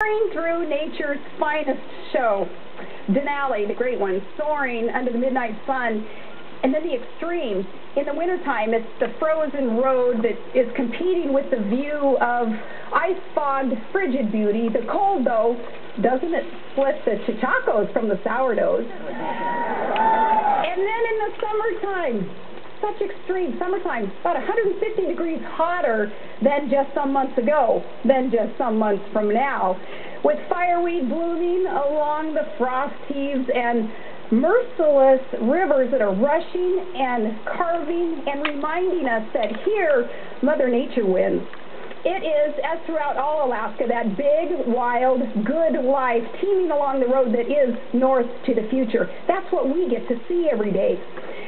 Soaring through nature's finest show. Denali, the great one, soaring under the midnight sun. And then the extremes. In the wintertime, it's the frozen road that is competing with the view of ice-fogged, frigid beauty. The cold, though, doesn't it split the chachacos from the sourdoughs? And then in the summertime, such extreme summertime, about 150 degrees hotter than just some months ago, than just some months from now, with fireweed blooming along the frost heaves and merciless rivers that are rushing and carving and reminding us that here Mother Nature wins. It is, as throughout all Alaska, that big, wild, good life teeming along the road that is north to the future. That's what we get to see every day.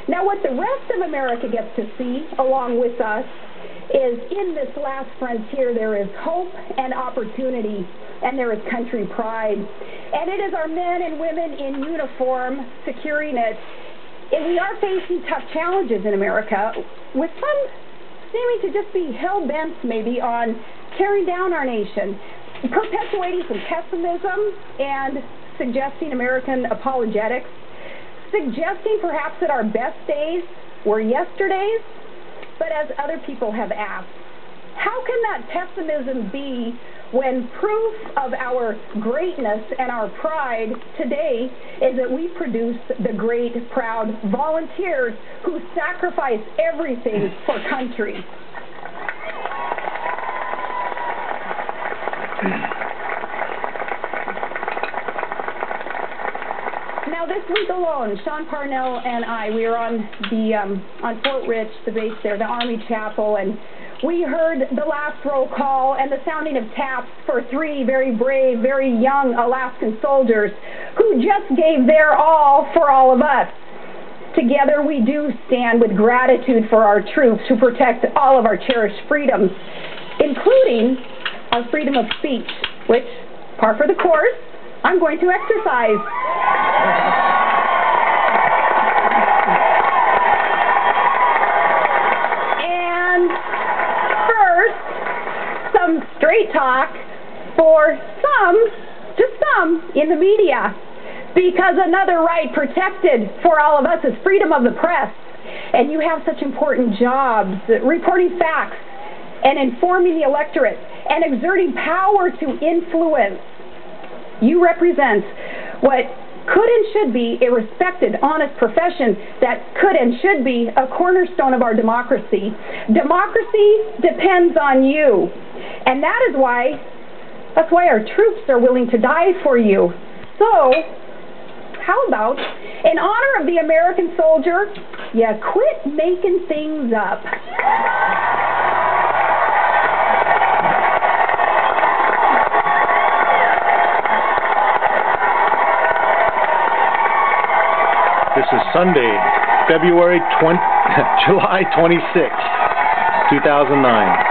Now, what the rest of America gets to see along with us is in this last frontier there is hope and opportunity, and there is country pride. And it is our men and women in uniform securing it. And we are facing tough challenges in America, with some seeming to just be hell-bent maybe on tearing down our nation, perpetuating some pessimism and suggesting American apologetics, suggesting perhaps that our best days were yesterdays. But as other people have asked, how can that pessimism be when proof of our greatness and our pride today is that we produce the great, proud volunteers who sacrifice everything for country? Now, this week alone, Sean Parnell and I, we were on Fort Rich, the base there, the Army Chapel, and we heard the last roll call and the sounding of taps for three very brave, very young Alaskan soldiers who just gave their all for all of us. Together we do stand with gratitude for our troops who protect all of our cherished freedoms, including our freedom of speech, which, par for the course, I'm going to exercise. Some straight talk for some, just some, in the media, because another right protected for all of us is freedom of the press. And you have such important jobs, reporting facts and informing the electorate and exerting power to influence. You represent what could and should be a respected, honest profession that could and should be a cornerstone of our democracy. Democracy depends on you. And that's why our troops are willing to die for you. So, how about, in honor of the American soldier, you quit making things up. This is Sunday, July 26, 2009.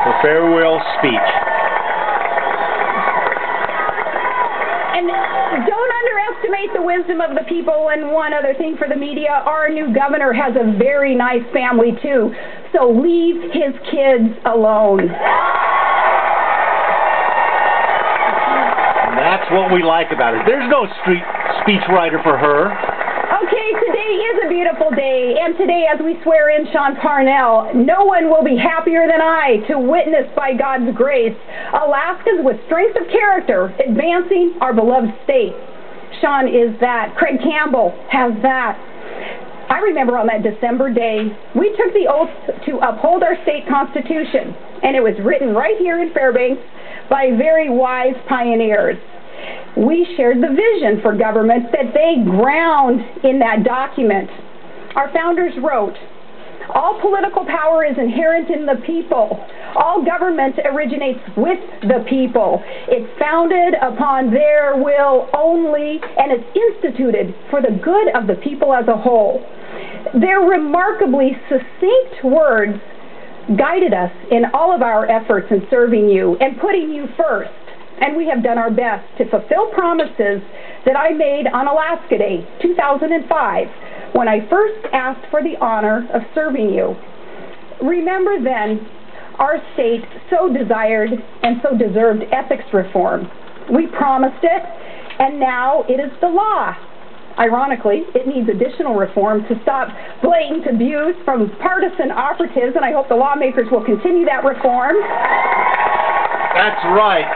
The farewell speech. And don't underestimate the wisdom of the people. And one other thing for the media, our new governor has a very nice family too. So leave his kids alone. And that's what we like about it. There's no speechwriter for her. Okay, today is a beautiful day, and today as we swear in Sean Parnell, no one will be happier than I to witness by God's grace Alaskans with strength of character advancing our beloved state. Sean is that. Craig Campbell has that. I remember on that December day, we took the oath to uphold our state constitution, and it was written right here in Fairbanks by very wise pioneers. We shared the vision for government that they ground in that document. Our founders wrote, "All political power is inherent in the people. All government originates with the people. It's founded upon their will only, and it's instituted for the good of the people as a whole." Their remarkably succinct words guided us in all of our efforts in serving you and putting you first. And we have done our best to fulfill promises that I made on Alaska Day, 2005, when I first asked for the honor of serving you. Remember then, our state so desired and so deserved ethics reform. We promised it, and now it is the law. Ironically, it needs additional reform to stop blatant abuse from partisan operatives, and I hope the lawmakers will continue that reform. That's right.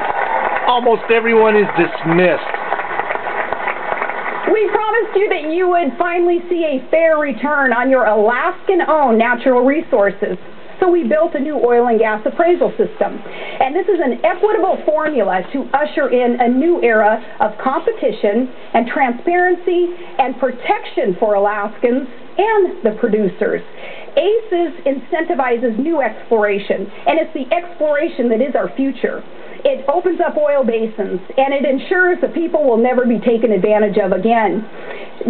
Almost everyone is dismissed. We promised you that you would finally see a fair return on your Alaskan-owned natural resources. So we built a new oil and gas appraisal system. And this is an equitable formula to usher in a new era of competition and transparency and protection for Alaskans and the producers. ACES incentivizes new exploration, and it's the exploration that is our future. It opens up oil basins, and it ensures that people will never be taken advantage of again.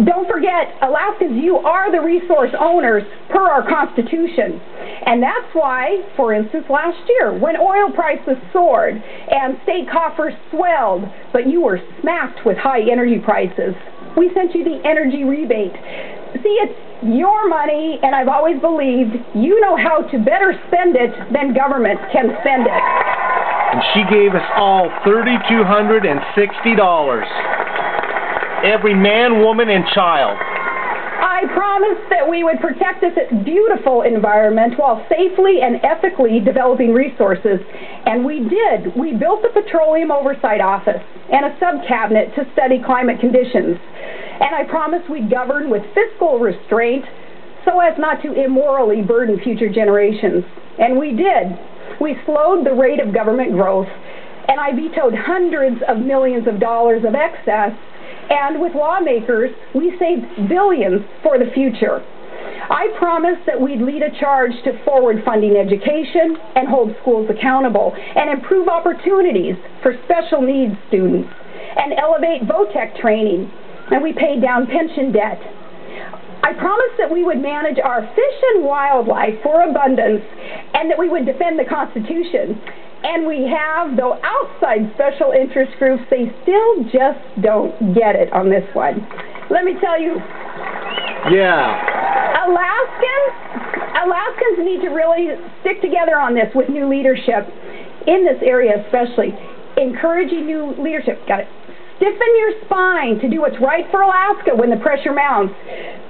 Don't forget, Alaskans, you are the resource owners per our Constitution. And that's why, for instance, last year, when oil prices soared and state coffers swelled, but you were smacked with high energy prices, we sent you the energy rebate. See, it's your money, and I've always believed you know how to better spend it than government can spend it. And she gave us all $3,260. Every man, woman, and child. I promised that we would protect this beautiful environment while safely and ethically developing resources, and we did. We built the Petroleum Oversight Office and a sub-cabinet to study climate conditions. And I promised we'd govern with fiscal restraint so as not to immorally burden future generations. And we did. We slowed the rate of government growth, and I vetoed hundreds of millions of dollars of excess, and with lawmakers, we saved billions for the future. I promised that we'd lead a charge to forward funding education and hold schools accountable and improve opportunities for special needs students and elevate VOTEC training, and we paid down pension debt. I promised that we would manage our fish and wildlife for abundance and that we would defend the Constitution. And we have, though outside special interest groups, they still just don't get it on this one. Let me tell you. Yeah. Alaskans need to really stick together on this with new leadership in this area especially. Encouraging new leadership. Got it. Stiffen your spine to do what's right for Alaska when the pressure mounts,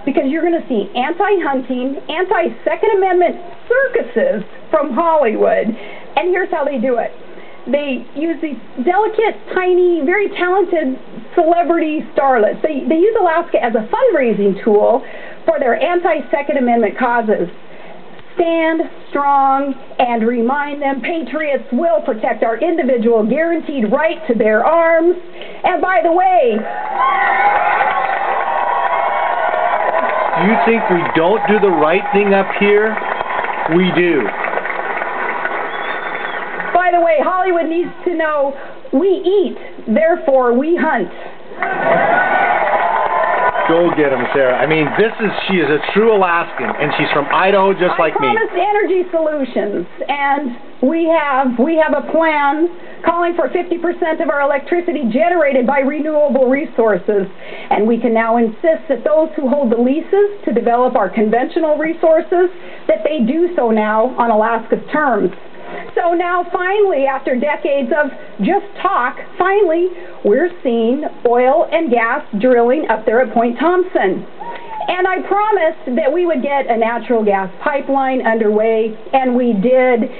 because you're going to see anti-hunting, anti-Second Amendment circuses from Hollywood. And here's how they do it. They use these delicate, tiny, very talented celebrity starlets. They use Alaska as a fundraising tool for their anti-Second Amendment causes. Stand strong and remind them patriots will protect our individual guaranteed right to bear arms. And by the way, do you think we don't do the right thing up here? We do. By the way, Hollywood needs to know we eat, therefore we hunt. Go get him, Sarah. I mean, she is a true Alaskan, and she's from Idaho just like me. I promised energy solutions, and we have a plan calling for 50% of our electricity generated by renewable resources, and we can now insist that those who hold the leases to develop our conventional resources, that they do so now on Alaska's terms. So now finally, after decades of just talk, finally we're seeing oil and gas drilling up there at Point Thompson. And I promised that we would get a natural gas pipeline underway, and we did.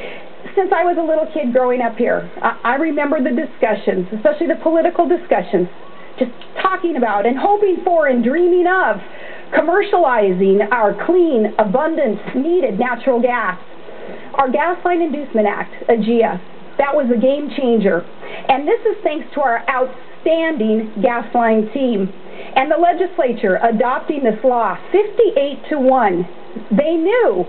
Since I was a little kid growing up here, I remember the discussions, especially the political discussions, just talking about and hoping for and dreaming of commercializing our clean, abundant, needed natural gas. Our Gas Line Inducement Act, AGIA, that was a game changer. And this is thanks to our outstanding gas line team and the legislature adopting this law 58-1. They know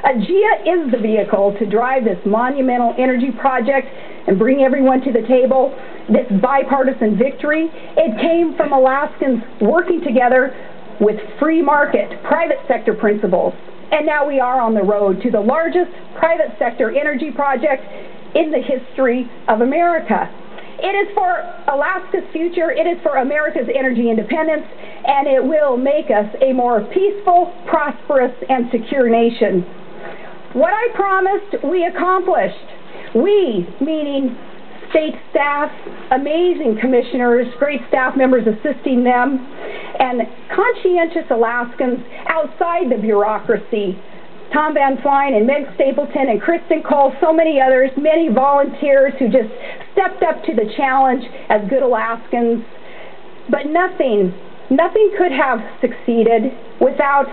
AGIA is the vehicle to drive this monumental energy project and bring everyone to the table. This bipartisan victory, it came from Alaskans working together with free market, private sector principles. And now we are on the road to the largest private sector energy project in the history of America. It is for Alaska's future, it is for America's energy independence, and it will make us a more peaceful, prosperous, and secure nation. What I promised, we accomplished. We, meaning state staff, amazing commissioners, great staff members assisting them, and conscientious Alaskans outside the bureaucracy. Tom Van Flyne and Meg Stapleton and Kristen Cole, so many others, many volunteers who just stepped up to the challenge as good Alaskans. But nothing could have succeeded without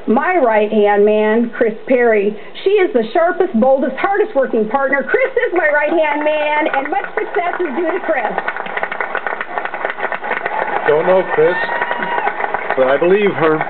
my right-hand man, Chris Perry. She is the sharpest, boldest, hardest-working partner. Chris is my right-hand man, and much success is due to Chris. Don't know Chris, but I believe her.